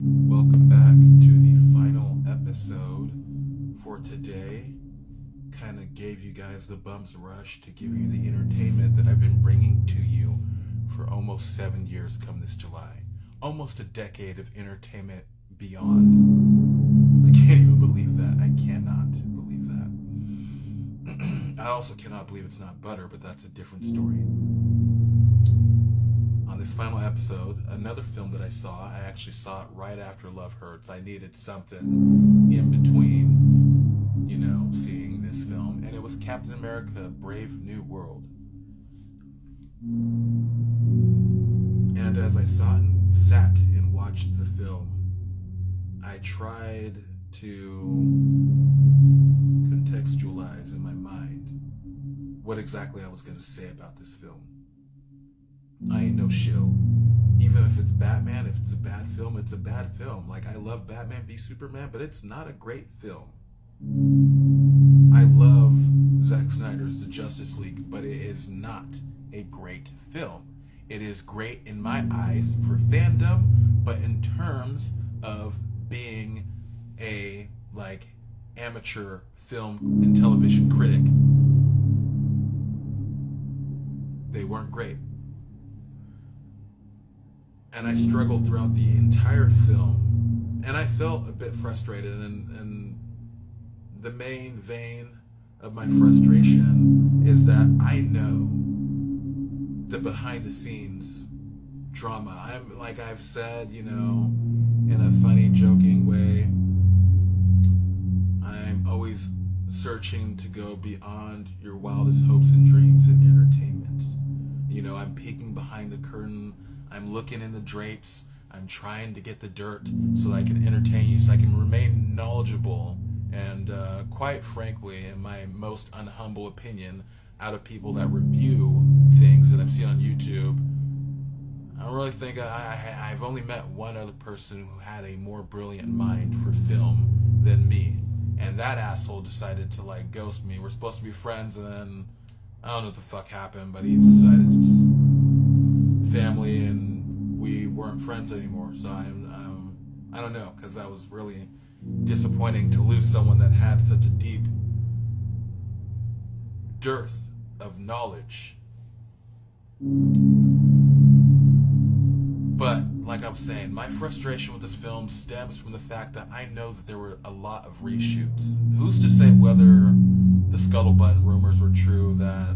Welcome back to the final episode for today. Kind of gave you guys the bum's rush to give you the entertainment that I've been bringing to you for almost 7 years come this July. Almost a decade of entertainment beyond. I can't even believe that. I cannot believe that. I also cannot believe it's not butter, but that's a different story. On this final episode, another film that I saw, I actually saw it right after Love Hurts. I needed something in between, seeing this film. And it was Captain America: Brave New World. And as I sat and watched the film, I tried to contextualize in my mind what exactly I was going to say about this film. I ain't no shill. Even if it's Batman, if it's a bad film, it's a bad film. Like, I love Batman v Superman, but it's not a great film. I love Zack Snyder's The Justice League, but it is not a great film. It is great in my eyes for fandom, but in terms of being a, amateur film and television critic, they weren't great. And I struggled throughout the entire film, and I felt a bit frustrated, and the main vein of my frustration is that I know the behind the scenes drama. I'm, like I've said, in a funny, joking way, I'm always searching to go beyond your wildest hopes and dreams in entertainment. I'm peeking behind the curtain, I'm looking in the drapes, I'm trying to get the dirt so that I can entertain you, so I can remain knowledgeable, and quite frankly, in my most unhumble opinion, out of people that review things that I've seen on YouTube, I don't really think I've only met one other person who had a more brilliant mind for film than me, and that asshole decided to ghost me. We're supposed to be friends, and then I don't know what the fuck happened, but he decided to family, and we weren't friends anymore. So I don't know, because that was really disappointing to lose someone that had such a deep dearth of knowledge. But like I was saying, my frustration with this film stems from the fact that I know that there were a lot of reshoots. Who's to say whether the scuttlebutt rumors were true that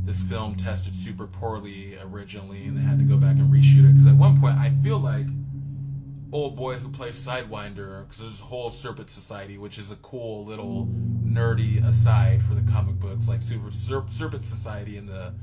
this film tested super poorly originally and they had to go back and reshoot it? Because at one point I feel like old boy who plays Sidewinder, because there's a whole Serpent Society, which is a cool little nerdy aside for the comic books. Like Serpent Society in the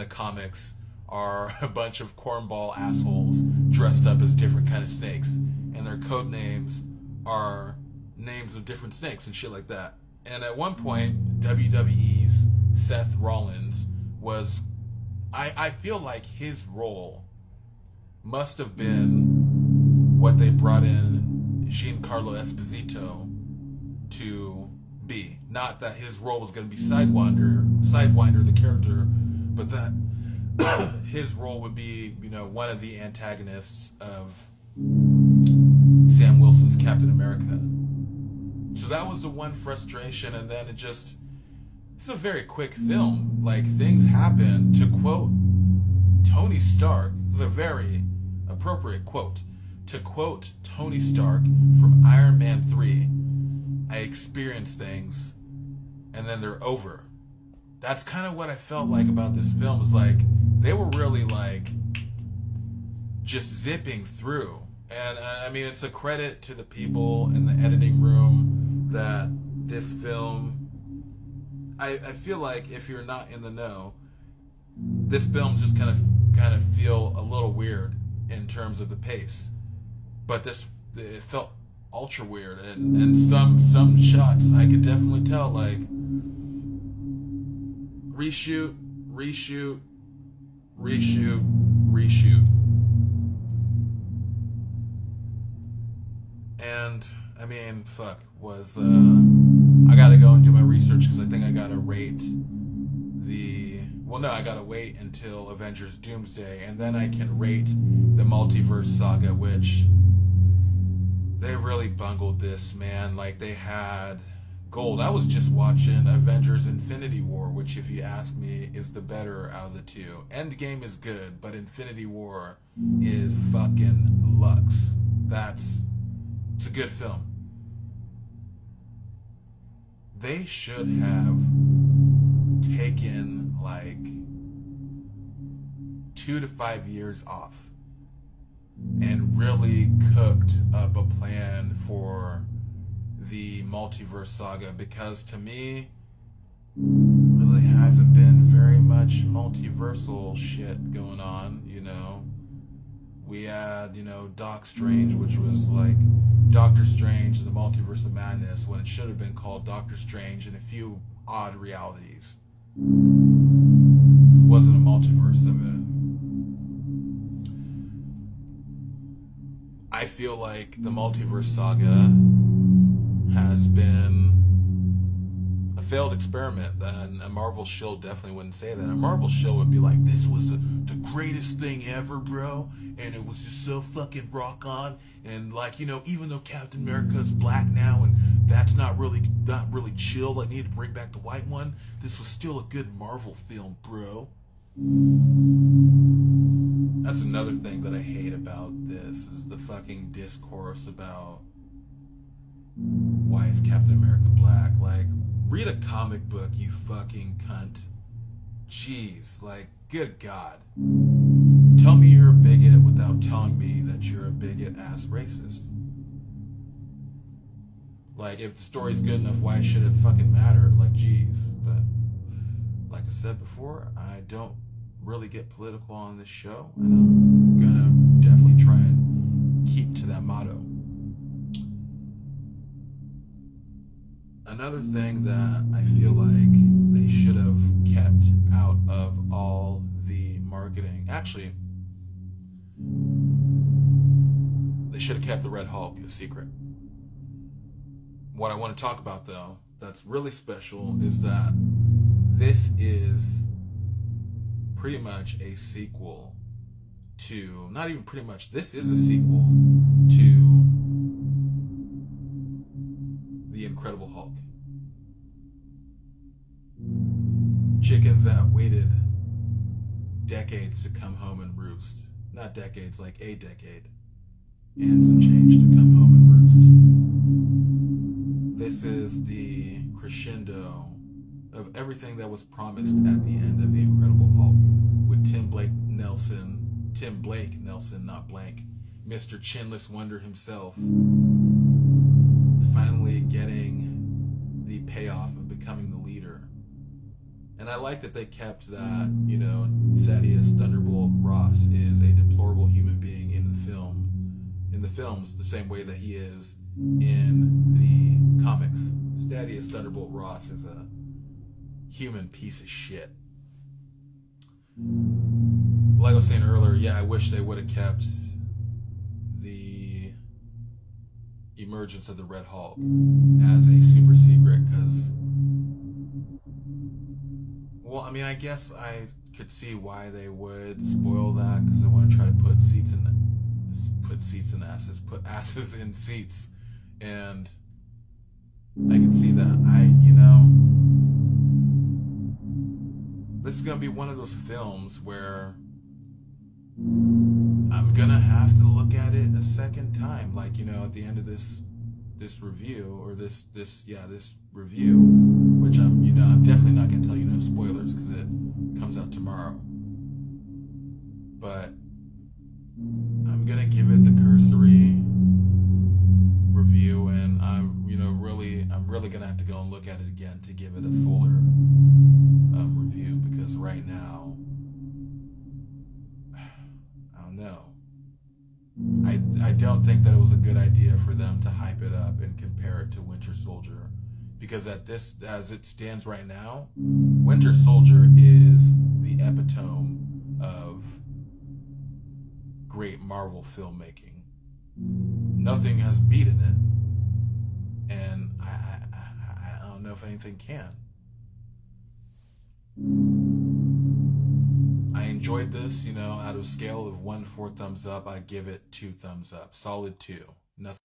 comics are a bunch of cornball assholes dressed up as different kind of snakes, and their code names are names of different snakes and shit like that. And at one point, WWE's Seth Rollins was, I feel like his role must have been what they brought in Giancarlo Esposito to be. Not that his role was going to be Sidewinder the character, but that his role would be, one of the antagonists of Sam Wilson's Captain America. So that was the one frustration, and then it's a very quick film. Things happen. To quote Tony Stark, this is a very appropriate quote. To quote Tony Stark from Iron Man 3, I experience things, and then they're over. That's kind of what I felt like about this film. Is they were really just zipping through. And I mean, it's a credit to the people in the editing room that this film, I feel like if you're not in the know, this film just kind of feel a little weird in terms of the pace. But it felt ultra weird, and some shots I could definitely tell reshoot. And I mean, I gotta go and do my research, because I think I gotta rate I gotta wait until Avengers Doomsday, and then I can rate the Multiverse Saga, which really bungled this, man. Like, they had gold. I was just watching Avengers Infinity War, which, if you ask me, is the better out of the two. Endgame is good, but Infinity War is fucking Lux. It's a good film. They should have taken like 2 to 5 years off and really cooked up a plan for the multiverse saga, because to me really hasn't been very much multiversal shit going on. We had Doc Strange, which was like Doctor Strange and the Multiverse of Madness, when it should have been called Doctor Strange in a few odd realities. It wasn't a multiverse of it. I feel like the multiverse saga has been a failed experiment, and a Marvel shill definitely wouldn't say that. A Marvel shill would be like, this was the greatest thing ever, bro, and it was just so fucking rock on, and like, even though Captain America is black now, and that's not really chill, I need to bring back the white one, this was still a good Marvel film, bro. That's another thing that I hate about this, is the fucking discourse about why is Captain America black. Like, read a comic book, you fucking cunt. Jeez, like, good God. Tell me you're a bigot without telling me that you're a bigot-ass racist. Like, if the story's good enough, why should it fucking matter? Like, jeez. But, like I said before, I don't really get political on this show, and I'm gonna definitely try and keep to that motto. Another thing that I feel like they should have kept out of all the marketing, actually, they should have kept the Red Hulk a secret. What I want to talk about, though, that's really special, is that this is pretty much a sequel to, not even pretty much, this is a sequel to The Incredible Hulk. Chickens that waited decades to come home and roost. Not decades, like a decade and some change to come home and roost. This is the crescendo of everything that was promised at the end of The Incredible Hulk, with Tim Blake Nelson, not blank, Mr. Chinless Wonder himself, finally getting the payoff of becoming the leader. And I like that they kept that, Thaddeus Thunderbolt Ross is a deplorable human being in the films, the same way that he is in the comics. Thaddeus Thunderbolt Ross is a human piece of shit. Like I was saying earlier, yeah, I wish they would have kept the emergence of the Red Hulk as a super secret, because, well, I mean, I guess I could see why they would spoil that, because they want to try to put asses in seats, and I can see that. This is gonna be one of those films where I'm gonna have to look at it a second time, like, at the end of this review, or this review, which I'm definitely not gonna tell you no spoilers, because it comes out tomorrow. But I'm gonna give it the cursory review, and I'm really gonna have to go and look at it again to give it a fuller review, because right now, I don't know. I don't think that it was a good idea for them to hype it up and compare it to Winter Soldier, because as it stands right now, Winter Soldier is the epitome of great Marvel filmmaking. Nothing has beaten it, and I don't know if anything can. I enjoyed this, out of a scale of 1 to 4 thumbs up, I give it 2 thumbs up. Solid 2. Nothing